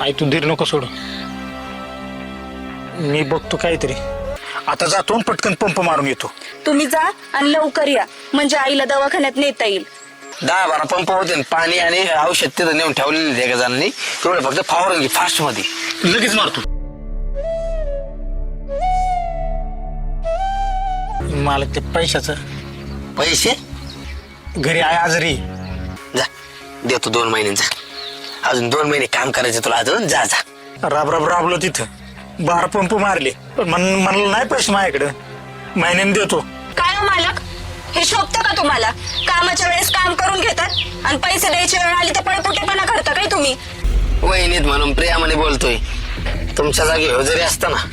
आई तू धीर नको सोडू. मी बघतो काहीतरी. आता जातो आणि पटकन पंप मारून येतो. तुम्ही जा आणि लवकर या, म्हणजे आईला दवाखान्यात नेता येईल. 10-12 पंप होते, पाणी आणि औषध तिथं नेऊन ठेवलेले एका जणांनी. तेवढं फक्त फावरून घे फास्ट मध्ये, लगेच मारतो. मला ते पैशाचं. पैसे घरी आहे आजारी. जा देतो 2 महिन्यांचा. अजून 2 महिने काम करायचे तुला. अजून जा जा. राबलो तिथं. 12 पंप मारले, पण म्हणलं नाही पैसे माझ्याकडं. महिन्याने देतो. काय हो मालक, हे शोभतं का तुम्हाला? कामाच्या वेळेस काम करून घेतात आणि पैसे द्यायची वेळ आली तर पळपुटेपणा करता काय तुम्ही? वहिनीत म्हणून प्रियामध्ये बोलतोय. तुमच्या जागी हो जरी असता ना,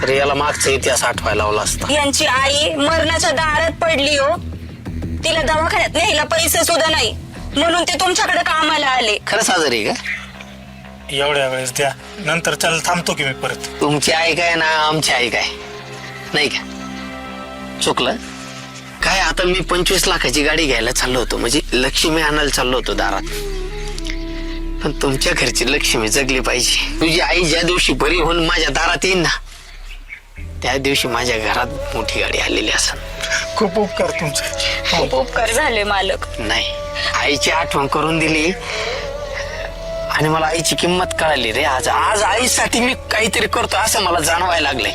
तरी याला मागचा इतिहास आठवायला लावला असता. यांची आई मरणाच्या दारात पडली हो. तिला दवाखान्यात न्यायला पैसे सुद्धा नाही, म्हणून ते तुमच्याकडे कामाला आले. खरंच आजारी का? एवढ्या वेळेस द्या, नंतर चल थांबतो की मी परत. तुमची आई काय ना आमची आई काय नाही का? चुकलं काय? आता मी 25 लाखाची गाडी घ्यायला चाललो होतो, म्हणजे लक्ष्मी आणायला चाललो होतो दारात. पण तुमच्या घरची लक्ष्मी जगली पाहिजे. तुझी आई ज्या दिवशी बरी होऊन माझ्या दारात येईन ना, त्या दिवशी माझ्या घरात मोठी गाडी आलेली असेल. खूप उपकार तुमचे. खूप उपकार झाले मालक. नाही, आईची आठवण करून दिली आणि मला आईची किंमत कळाली रे. आज आईसाठी मी काहीतरी करतो असं मला जाणवायला लागलंय.